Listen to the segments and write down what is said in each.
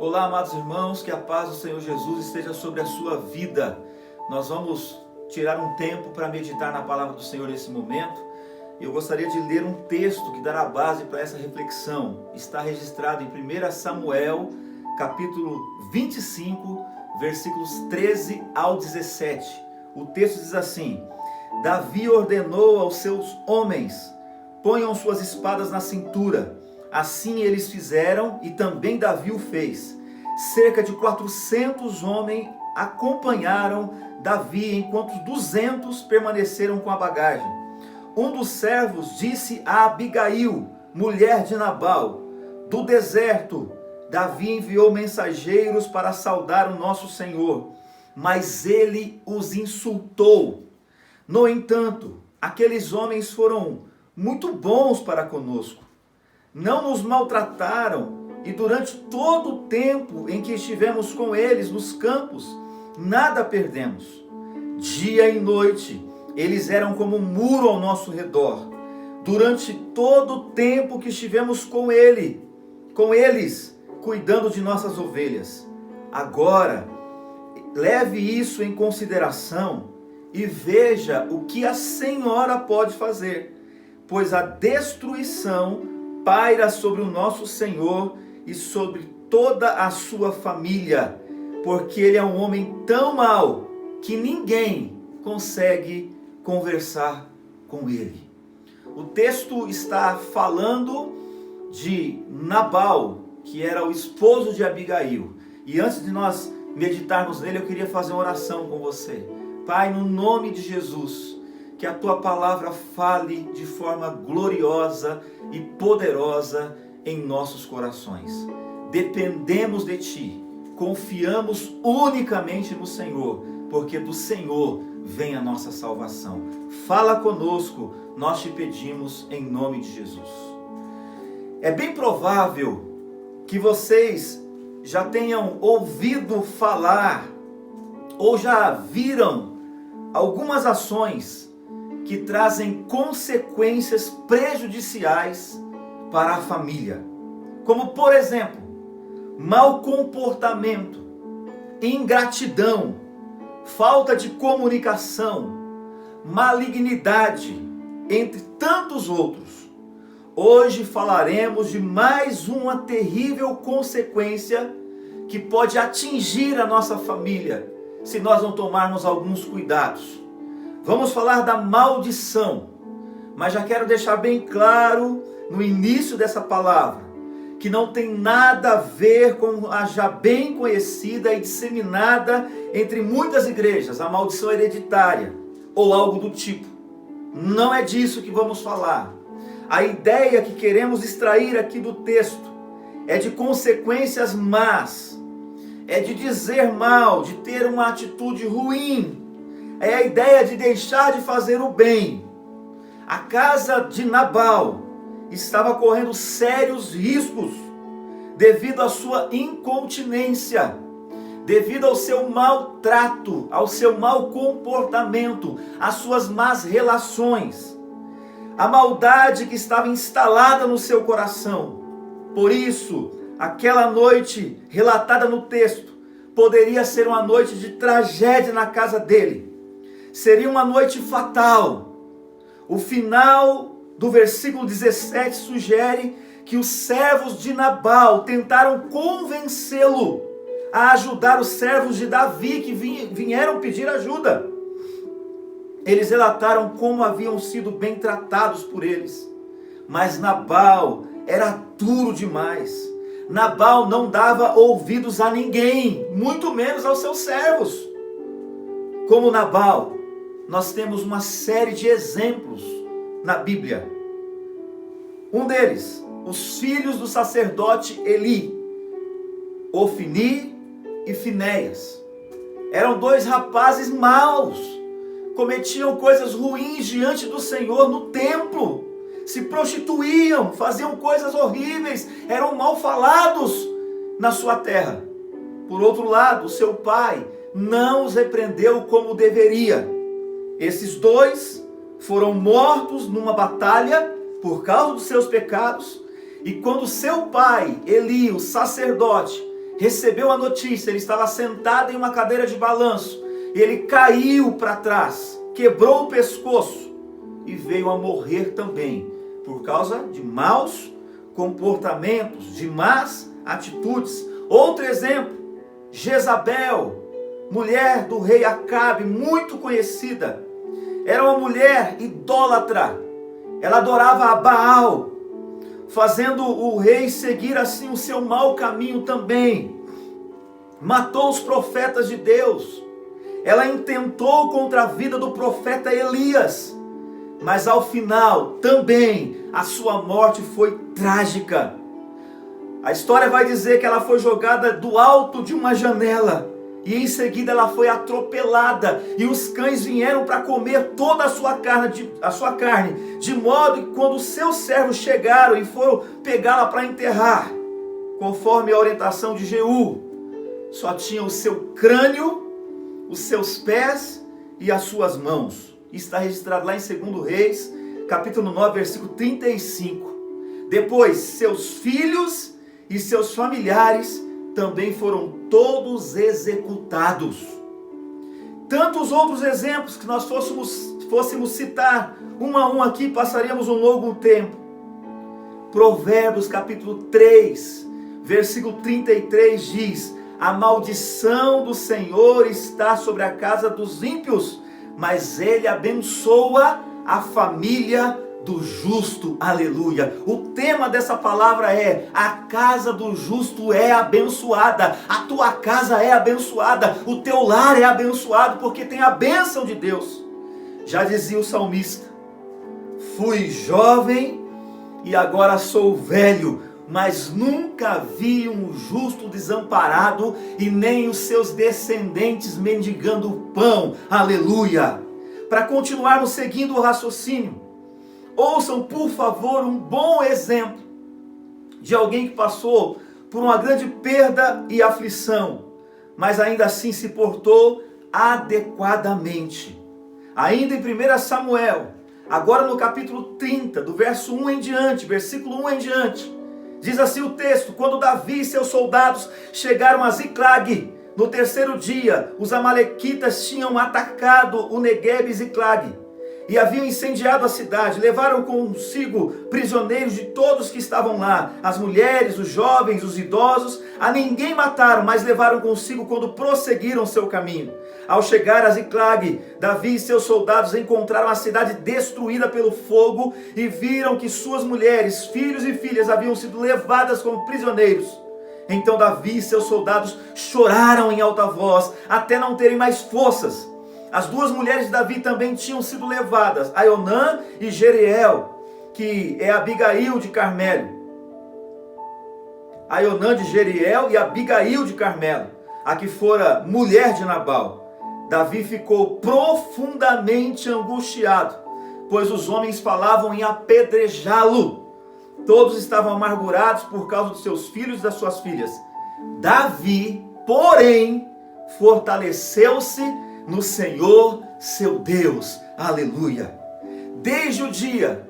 Olá, amados irmãos, que a paz do Senhor Jesus esteja sobre a sua vida. Nós vamos tirar um tempo para meditar na palavra do Senhor nesse momento. Eu gostaria de ler um texto que dará base para essa reflexão. Está registrado em 1 Samuel, capítulo 25, versículos 13 ao 17. O texto diz assim: Davi ordenou aos seus homens: ponham suas espadas na cintura. Assim eles fizeram, e também Davi o fez. Cerca de 400 homens acompanharam Davi, enquanto 200 permaneceram com a bagagem. Um dos servos disse a Abigail, mulher de Nabal: do deserto, Davi enviou mensageiros para saudar o nosso Senhor, mas ele os insultou. No entanto, aqueles homens foram muito bons para conosco. Não nos maltrataram, e durante todo o tempo em que estivemos com eles nos campos, nada perdemos. Dia e noite, eles eram como um muro ao nosso redor. Durante todo o tempo que estivemos com eles, cuidando de nossas ovelhas. Agora, leve isso em consideração e veja o que a Senhora pode fazer, pois a destruição paira sobre o nosso Senhor e sobre toda a sua família, porque ele é um homem tão mau que ninguém consegue conversar com ele. O texto está falando de Nabal, que era o esposo de Abigail. E antes de nós meditarmos nele, eu queria fazer uma oração com você. Pai, no nome de Jesus, que a tua palavra fale de forma gloriosa e poderosa em nossos corações. Dependemos de ti, confiamos unicamente no Senhor, porque do Senhor vem a nossa salvação. Fala conosco, nós te pedimos em nome de Jesus. É bem provável que vocês já tenham ouvido falar ou já viram algumas ações que trazem consequências prejudiciais para a família. Como, por exemplo, mau comportamento, ingratidão, falta de comunicação, malignidade, entre tantos outros. Hoje falaremos de mais uma terrível consequência que pode atingir a nossa família se nós não tomarmos alguns cuidados. Vamos falar da maldição, mas já quero deixar bem claro no início dessa palavra que não tem nada a ver com a já bem conhecida e disseminada entre muitas igrejas, a maldição hereditária ou algo do tipo. Não é disso que vamos falar. A ideia que queremos extrair aqui do texto é de consequências más, é de dizer mal, de ter uma atitude ruim. É a ideia de deixar de fazer o bem. A casa de Nabal estava correndo sérios riscos devido à sua incontinência, devido ao seu maltrato, ao seu mau comportamento, às suas más relações, a maldade que estava instalada no seu coração. Por isso, aquela noite relatada no texto poderia ser uma noite de tragédia na casa dele. Seria uma noite fatal. O final do versículo 17 sugere que os servos de Nabal tentaram convencê-lo a ajudar os servos de Davi que vieram pedir ajuda. Eles relataram como haviam sido bem tratados por eles. Mas Nabal era duro demais. Nabal não dava ouvidos a ninguém, muito menos aos seus servos. Como Nabal, nós temos uma série de exemplos na Bíblia. Um deles, os filhos do sacerdote Eli, Ofni e Finéias. Eram dois rapazes maus, cometiam coisas ruins diante do Senhor no templo, se prostituíam, faziam coisas horríveis, eram mal falados na sua terra. Por outro lado, seu pai não os repreendeu como deveria. Esses dois foram mortos numa batalha por causa dos seus pecados, e quando seu pai, Eli, o sacerdote, recebeu a notícia, ele estava sentado em uma cadeira de balanço, ele caiu para trás, quebrou o pescoço e veio a morrer também, por causa de maus comportamentos, de más atitudes. Outro exemplo, Jezabel, mulher do rei Acabe, muito conhecida, era uma mulher idólatra, ela adorava a Baal, fazendo o rei seguir assim o seu mau caminho também. Matou os profetas de Deus. Ela intentou contra a vida do profeta Elias, mas ao final também a sua morte foi trágica. A história vai dizer que ela foi jogada do alto de uma janela e em seguida ela foi atropelada e os cães vieram para comer toda a sua carne, de modo que quando os seus servos chegaram e foram pegá-la para enterrar, conforme a orientação de Jeú, só tinha o seu crânio, os seus pés e as suas mãos. Está registrado lá em 2 Reis, capítulo 9, versículo 35. Depois, seus filhos e seus familiares também foram todos executados. Tantos outros exemplos que nós fôssemos citar um a um aqui, passaríamos um longo tempo. Provérbios capítulo 3, versículo 33 diz: a maldição do Senhor está sobre a casa dos ímpios, mas Ele abençoa a família do justo. Aleluia. O tema dessa palavra é: a casa do justo é abençoada. A tua casa é abençoada. O teu lar é abençoado, porque tem a bênção de Deus. Já dizia o salmista: fui jovem e agora sou velho, mas nunca vi um justo desamparado e nem os seus descendentes mendigando pão. Aleluia. Para continuarmos seguindo o raciocínio, ouçam, por favor, um bom exemplo de alguém que passou por uma grande perda e aflição, mas ainda assim se portou adequadamente. Ainda em 1 Samuel, agora no capítulo 30, do verso 1 em diante, versículo 1 em diante, diz assim o texto: quando Davi e seus soldados chegaram a Ziclag, no terceiro dia, os amalequitas tinham atacado o Neguebe e Ziclag, e haviam incendiado a cidade. Levaram consigo prisioneiros de todos que estavam lá, as mulheres, os jovens, os idosos. A ninguém mataram, mas levaram consigo quando prosseguiram seu caminho. Ao chegar a Ziclag, Davi e seus soldados encontraram a cidade destruída pelo fogo e viram que suas mulheres, filhos e filhas haviam sido levadas como prisioneiros. Então Davi e seus soldados choraram em alta voz, até não terem mais forças. As duas mulheres de Davi também tinham sido levadas, Aionã e Jeriel, que é Abigail de Carmelo. Aionã de Jeriel e Abigail de Carmelo, a que fora mulher de Nabal. Davi ficou profundamente angustiado, pois os homens falavam em apedrejá-lo. Todos estavam amargurados por causa dos seus filhos e das suas filhas. Davi, porém, fortaleceu-se no Senhor seu Deus. Aleluia. Desde o dia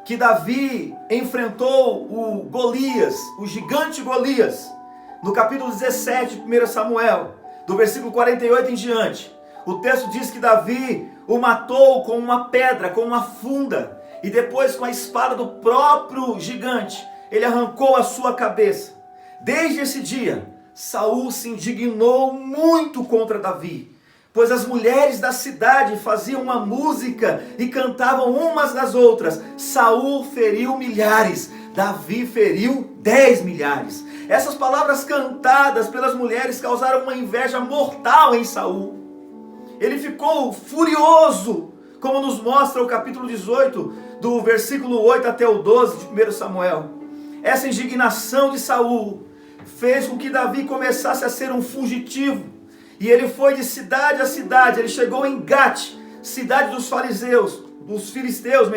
que Davi enfrentou o Golias, o gigante Golias, no capítulo 17 de 1 Samuel, do versículo 48 em diante, o texto diz que Davi o matou com uma pedra, com uma funda, e depois com a espada do próprio gigante, ele arrancou a sua cabeça. Desde esse dia, Saul se indignou muito contra Davi, pois as mulheres da cidade faziam uma música e cantavam umas das outras. Saul feriu milhares, Davi feriu 10 milhares. Essas palavras cantadas pelas mulheres causaram uma inveja mortal em Saul. Ele ficou furioso, como nos mostra o capítulo 18, do versículo 8 até o 12 de 1 Samuel. Essa indignação de Saul fez com que Davi começasse a ser um fugitivo. E ele foi de cidade a cidade. Ele chegou em Gate, cidade dos filisteus,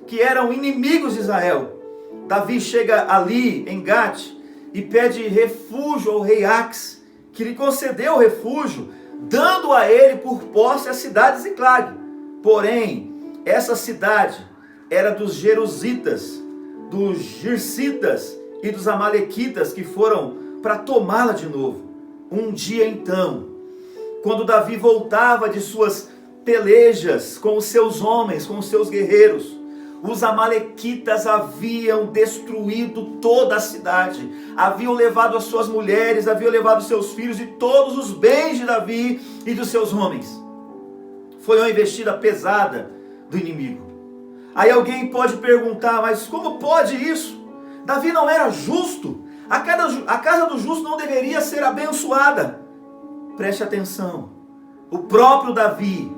que eram inimigos de Israel. Davi chega ali em Gate e pede refúgio ao rei Ax, que lhe concedeu refúgio, dando a ele por posse a cidade de Ziclag. Porém, essa cidade era dos Jerusitas, dos Girsitas e dos Amalequitas, que foram para tomá-la de novo. Um dia então, quando Davi voltava de suas pelejas com os seus homens, com os seus guerreiros, os amalequitas haviam destruído toda a cidade, haviam levado as suas mulheres, haviam levado seus filhos e todos os bens de Davi e dos seus homens. Foi uma investida pesada do inimigo. Aí alguém pode perguntar, mas como pode isso? Davi não era justo? A casa do justo não deveria ser abençoada? Preste atenção, o próprio Davi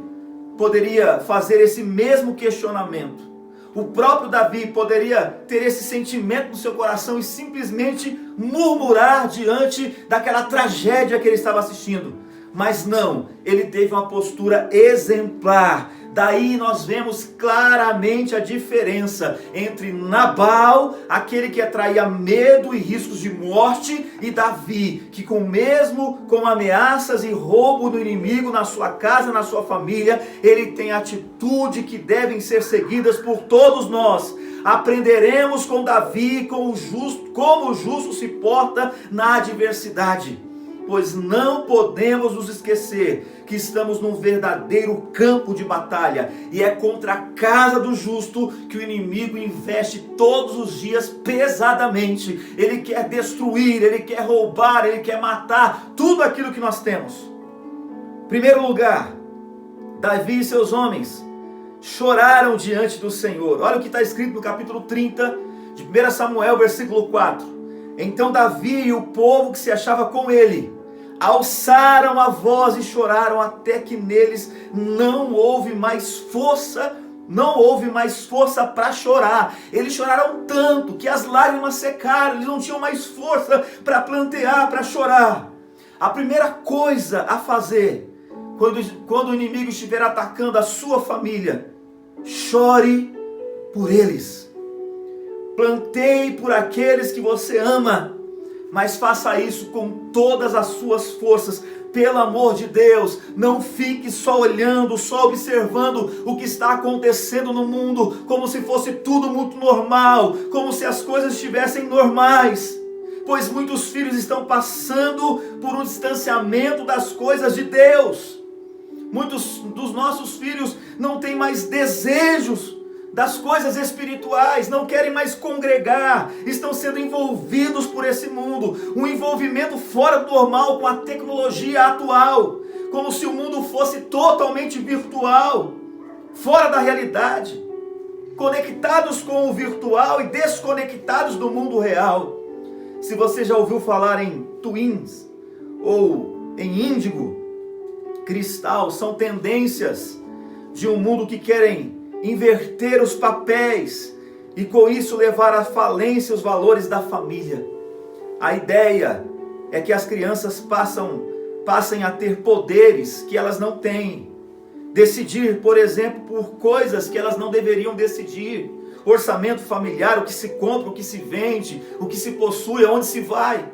poderia fazer esse mesmo questionamento. O próprio Davi poderia ter esse sentimento no seu coração e simplesmente murmurar diante daquela tragédia que ele estava assistindo. Mas não, ele teve uma postura exemplar. Daí nós vemos claramente a diferença entre Nabal, aquele que atraía medo e riscos de morte, e Davi, que mesmo com ameaças e roubo do inimigo na sua casa, na sua família, ele tem atitude que devem ser seguidas por todos nós. Aprenderemos com Davi como o justo se porta na adversidade. Pois não podemos nos esquecer que estamos num verdadeiro campo de batalha, e é contra a casa do justo que o inimigo investe todos os dias pesadamente. Ele quer destruir, ele quer roubar, ele quer matar tudo aquilo que nós temos. Em primeiro lugar, Davi e seus homens choraram diante do Senhor. Olha o que está escrito no capítulo 30 de 1 Samuel, versículo 4. Então Davi e o povo que se achava com ele alçaram a voz e choraram até que neles não houve mais força para chorar. Eles choraram tanto que as lágrimas secaram, eles não tinham mais força para plantear, para chorar. A primeira coisa a fazer, quando o inimigo estiver atacando a sua família, chore por eles. Planteie por aqueles que você ama, mas faça isso com todas as suas forças. Pelo amor de Deus, não fique só olhando, só observando o que está acontecendo no mundo, como se fosse tudo muito normal, como se as coisas estivessem normais. Pois muitos filhos estão passando por um distanciamento das coisas de Deus. Muitos dos nossos filhos não têm mais desejos das coisas espirituais, não querem mais congregar, estão sendo envolvidos por esse mundo, um envolvimento fora do normal com a tecnologia atual, como se o mundo fosse totalmente virtual, fora da realidade, conectados com o virtual e desconectados do mundo real. Se você já ouviu falar em twins ou em índigo, cristal, são tendências de um mundo que querem inverter os papéis e com isso levar à falência os valores da família. A ideia é que as crianças passem a ter poderes que elas não têm. Decidir, por exemplo, por coisas que elas não deveriam decidir. Orçamento familiar, o que se compra, o que se vende, o que se possui, aonde se vai.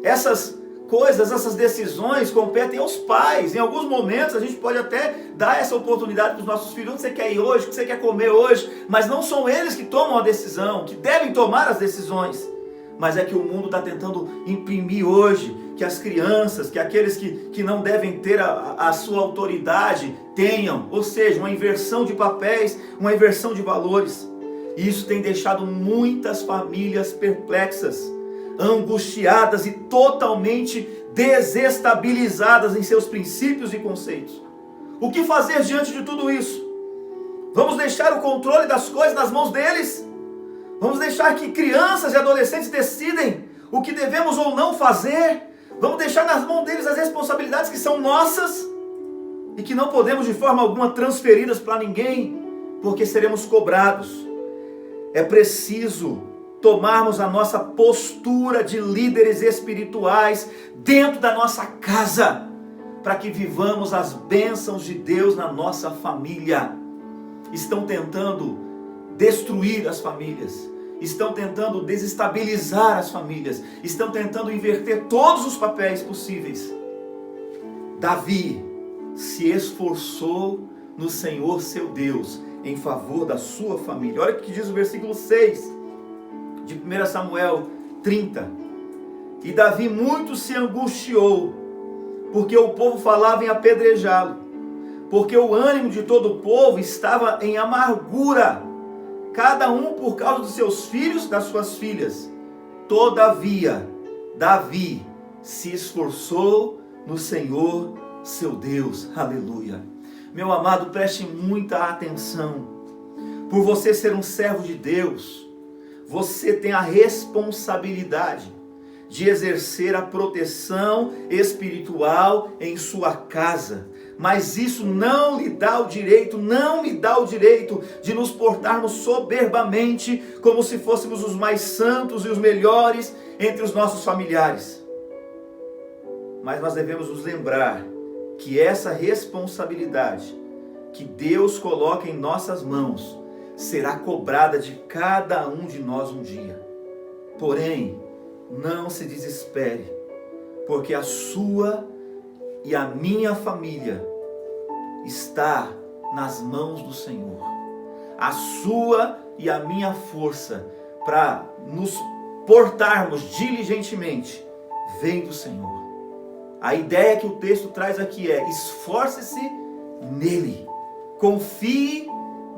Essas coisas, essas decisões competem aos pais. Em alguns momentos a gente pode até dar essa oportunidade para os nossos filhos. Onde você quer ir hoje? O que você quer comer hoje? Mas não são eles que tomam a decisão, que devem tomar as decisões. Mas é que o mundo está tentando imprimir hoje que as crianças, que aqueles que não devem ter a sua autoridade tenham. Ou seja, uma inversão de papéis, uma inversão de valores. E isso tem deixado muitas famílias perplexas, angustiadas e totalmente desestabilizadas em seus princípios e conceitos. O que fazer diante de tudo isso? Vamos deixar o controle das coisas nas mãos deles? Vamos deixar que crianças e adolescentes decidem o que devemos ou não fazer? Vamos deixar nas mãos deles as responsabilidades que são nossas e que não podemos de forma alguma transferi-las para ninguém, porque seremos cobrados. É preciso tomarmos a nossa postura de líderes espirituais dentro da nossa casa, para que vivamos as bênçãos de Deus na nossa família. Estão tentando destruir as famílias, estão tentando desestabilizar as famílias, estão tentando inverter todos os papéis possíveis. Davi se esforçou no Senhor seu Deus em favor da sua família. Olha o que diz o versículo 6 de 1 Samuel 30. E Davi muito se angustiou, porque o povo falava em apedrejá-lo, porque o ânimo de todo o povo estava em amargura, cada um por causa dos seus filhos, das suas filhas. Todavia, Davi se esforçou no Senhor, seu Deus. Aleluia. Meu amado, preste muita atenção. Por você ser um servo de Deus, você tem a responsabilidade de exercer a proteção espiritual em sua casa. Mas isso não lhe dá o direito, não me dá o direito de nos portarmos soberbamente como se fôssemos os mais santos e os melhores entre os nossos familiares. Mas nós devemos nos lembrar que essa responsabilidade que Deus coloca em nossas mãos será cobrada de cada um de nós um dia. Porém, não se desespere, porque a sua e a minha família está nas mãos do Senhor. A sua e a minha força para nos portarmos diligentemente vem do Senhor. A ideia que o texto traz aqui é: esforce-se nele, confie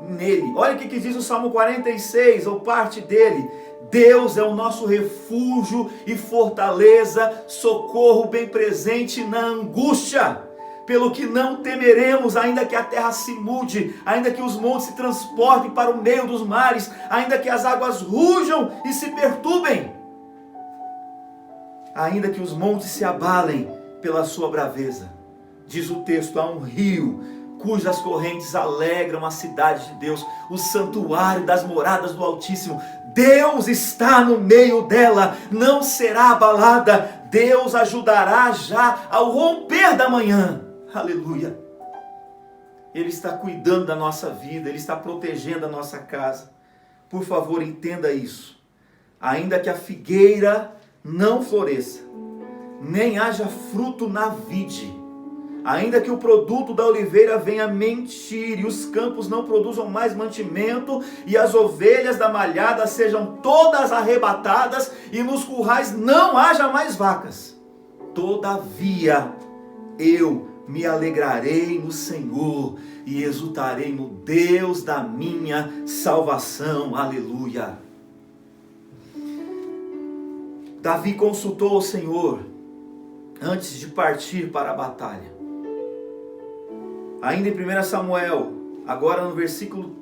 nele. Olha o que diz o Salmo 46, ou parte dele: Deus é o nosso refúgio e fortaleza, socorro bem presente na angústia. Pelo que não temeremos, ainda que a terra se mude, ainda que os montes se transportem para o meio dos mares, ainda que as águas rujam e se perturbem, ainda que os montes se abalem pela sua braveza. Diz o texto: há um rio cujas correntes alegram a cidade de Deus, o santuário das moradas do Altíssimo. Deus está no meio dela, não será abalada. Deus ajudará já ao romper da manhã. Aleluia. Ele está cuidando da nossa vida, Ele está protegendo a nossa casa. Por favor, entenda isso. Ainda que a figueira não floresça, nem haja fruto na vide, ainda que o produto da oliveira venha mentir, e os campos não produzam mais mantimento, e as ovelhas da malhada sejam todas arrebatadas, e nos currais não haja mais vacas, todavia eu me alegrarei no Senhor, e exultarei no Deus da minha salvação. Aleluia. Davi consultou o Senhor antes de partir para a batalha. Ainda em 1 Samuel, agora no versículo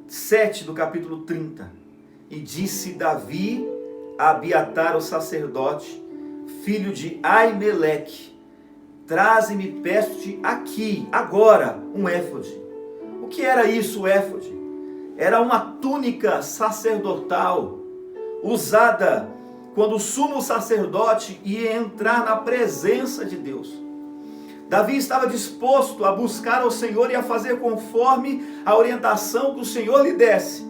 7 do capítulo 30. E disse Davi a Abiatar, o sacerdote, filho de Aimeleque: traze-me, peço-te aqui, agora, um éfode. O que era isso, o éfode? Era uma túnica sacerdotal, usada quando o sumo sacerdote ia entrar na presença de Deus. Davi estava disposto a buscar ao Senhor e a fazer conforme a orientação que o Senhor lhe desse.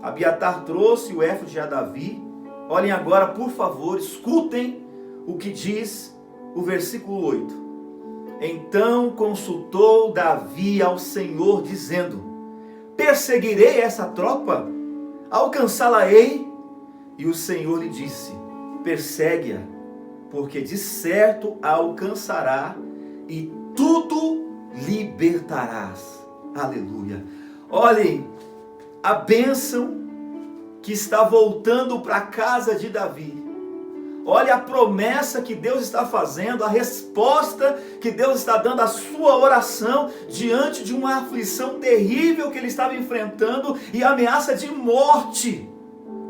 Abiatar trouxe o éfode a Davi. Olhem agora, por favor, escutem o que diz o versículo 8. Então consultou Davi ao Senhor, dizendo: perseguirei essa tropa? Alcançá-la-ei? E o Senhor lhe disse: persegue-a, porque de certo a alcançará, e tudo libertarás. Aleluia. Olhem a bênção que está voltando para a casa de Davi. Olha a promessa que Deus está fazendo, a resposta que Deus está dando à sua oração diante de uma aflição terrível que ele estava enfrentando e ameaça de morte.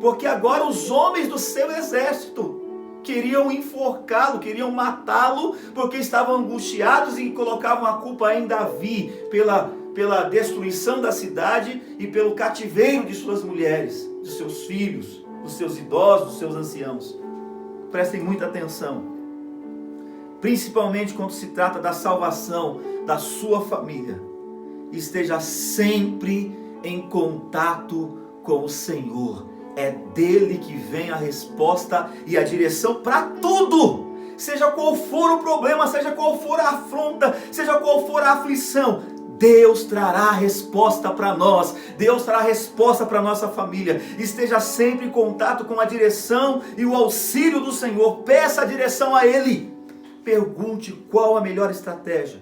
Porque agora os homens do seu exército queriam enforcá-lo, queriam matá-lo, porque estavam angustiados e colocavam a culpa em Davi pela destruição da cidade e pelo cativeiro de suas mulheres, de seus filhos, dos seus idosos, dos seus anciãos. Prestem muita atenção, principalmente quando se trata da salvação da sua família. Esteja sempre em contato com o Senhor. É dele que vem a resposta e a direção para tudo. Seja qual for o problema, seja qual for a afronta, seja qual for a aflição, Deus trará resposta para nós, Deus trará resposta para a nossa família. Esteja sempre em contato com a direção e o auxílio do Senhor, peça a direção a Ele, pergunte qual a melhor estratégia,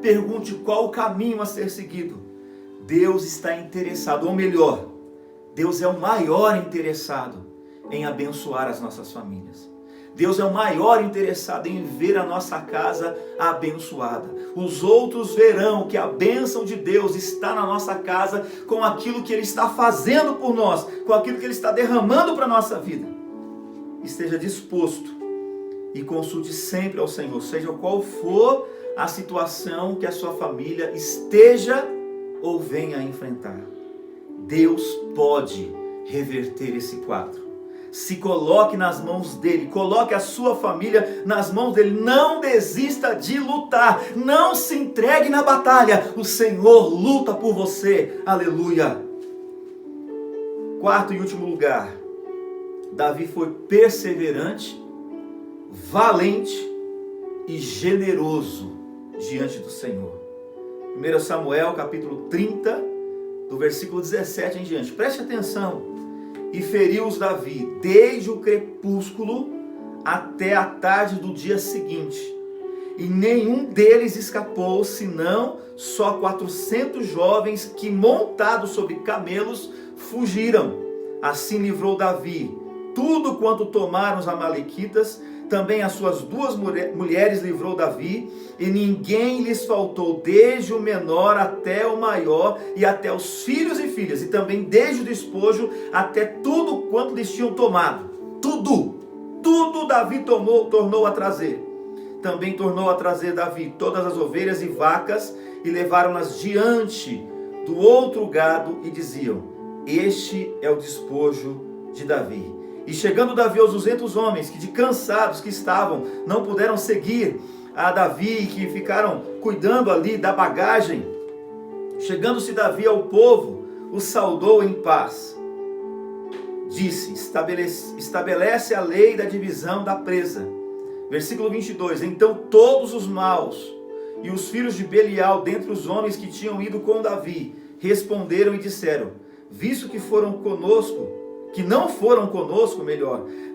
pergunte qual o caminho a ser seguido. Deus está interessado, ou melhor, Deus é o maior interessado em abençoar as nossas famílias. Deus é o maior interessado em ver a nossa casa abençoada. Os outros verão que a bênção de Deus está na nossa casa com aquilo que Ele está fazendo por nós, com aquilo que Ele está derramando para a nossa vida. Esteja disposto e consulte sempre ao Senhor, seja qual for a situação que a sua família esteja ou venha a enfrentar. Deus pode reverter esse quadro. Se coloque nas mãos dele, coloque a sua família nas mãos dele, não desista de lutar, não se entregue na batalha, o Senhor luta por você, aleluia. Quarto e último lugar, Davi foi perseverante, valente e generoso diante do Senhor. 1 Samuel capítulo 30, do versículo 17 em diante, preste atenção. E feriu-os Davi desde o crepúsculo até a tarde do dia seguinte. E nenhum deles escapou, senão só 400 jovens que, montados sobre camelos, fugiram. Assim livrou Davi tudo quanto tomaram os amalequitas. Também as suas 2 mulheres livrou Davi, e ninguém lhes faltou, desde o menor até o maior, e até os filhos e filhas, e também desde o despojo até tudo quanto lhes tinham tomado. Tudo Davi tornou a trazer. Também tornou a trazer Davi todas as ovelhas e vacas, e levaram-nas diante do outro gado, e diziam: este é o despojo de Davi. E chegando Davi aos 200 homens, que de cansados que estavam, não puderam seguir a Davi, que ficaram cuidando ali da bagagem, chegando-se Davi ao povo, o saudou em paz. Disse: estabelece a lei da divisão da presa. Versículo 22. Então todos os maus e os filhos de Belial, dentre os homens que tinham ido com Davi, responderam e disseram: visto que não foram conosco,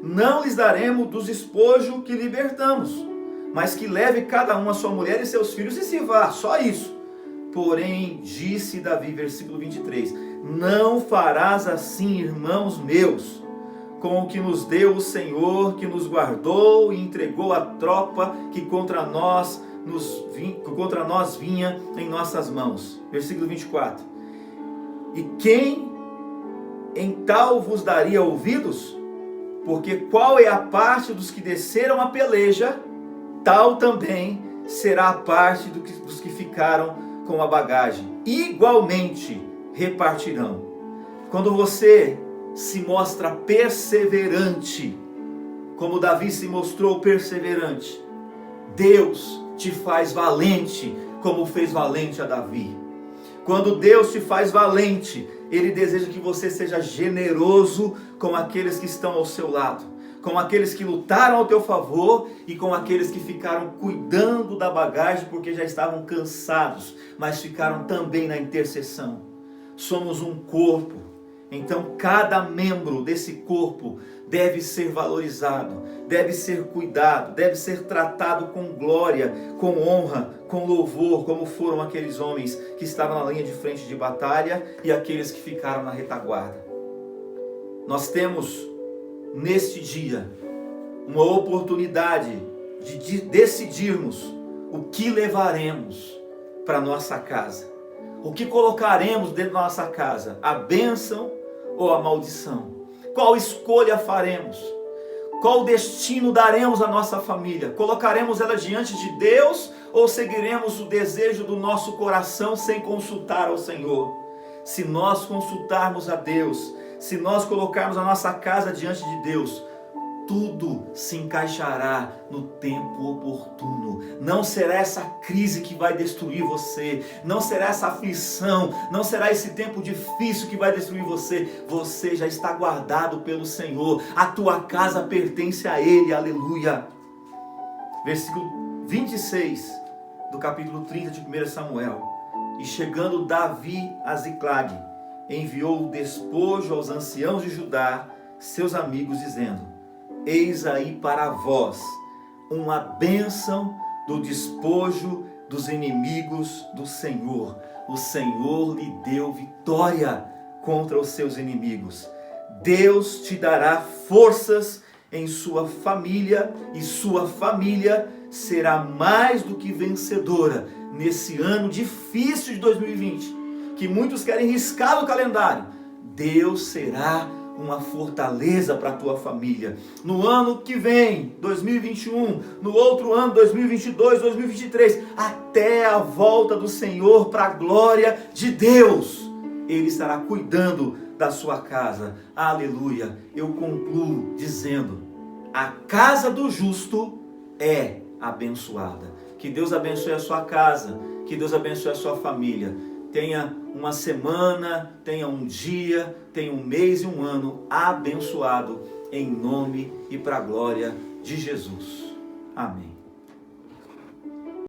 não lhes daremos dos despojos que libertamos, mas que leve cada um a sua mulher e seus filhos e se vá, só isso. Porém, disse Davi, versículo 23, não farás assim, irmãos meus, com o que nos deu o Senhor, que nos guardou e entregou a tropa que contra nós vinha em nossas mãos. Versículo 24, e quem em tal vos daria ouvidos? Porque qual é a parte dos que desceram a peleja, tal também será a parte dos que ficaram com a bagagem. Igualmente repartirão. Quando você se mostra perseverante, como Davi se mostrou perseverante, Deus te faz valente, como fez valente a Davi. Quando Deus te faz valente, Ele deseja que você seja generoso com aqueles que estão ao seu lado, com aqueles que lutaram ao teu favor e com aqueles que ficaram cuidando da bagagem porque já estavam cansados, mas ficaram também na intercessão. Somos um corpo, então cada membro desse corpo deve ser valorizado, deve ser cuidado, deve ser tratado com glória, com honra, com louvor, como foram aqueles homens que estavam na linha de frente de batalha e aqueles que ficaram na retaguarda. Nós temos neste dia uma oportunidade de decidirmos o que levaremos para nossa casa, o que colocaremos dentro da nossa casa, a bênção ou a maldição. Qual escolha faremos? Qual destino daremos à nossa família? Colocaremos ela diante de Deus ou seguiremos o desejo do nosso coração sem consultar ao Senhor? Se nós consultarmos a Deus, se nós colocarmos a nossa casa diante de Deus, tudo se encaixará no tempo oportuno. Não será essa crise que vai destruir você, não será essa aflição, não será esse tempo difícil que vai destruir você. Você já está guardado pelo Senhor, a tua casa pertence a Ele, aleluia. Versículo 26 do capítulo 30 de 1 Samuel. E chegando Davi a Ziclague, enviou o despojo aos anciãos de Judá, seus amigos, dizendo: eis aí para vós uma bênção do despojo dos inimigos do Senhor. O Senhor lhe deu vitória contra os seus inimigos. Deus te dará forças em sua família, e sua família será mais do que vencedora nesse ano difícil de 2020, que muitos querem riscar no calendário. Deus será uma fortaleza para a tua família. No ano que vem, 2021, no outro ano, 2022, 2023, até a volta do Senhor para a glória de Deus, Ele estará cuidando da sua casa. Aleluia. Eu concluo dizendo: a casa do justo é abençoada. Que Deus abençoe a sua casa, que Deus abençoe a sua família. Tenha uma semana, tenha um dia, tenha um mês e um ano abençoado, em nome e para a glória de Jesus. Amém.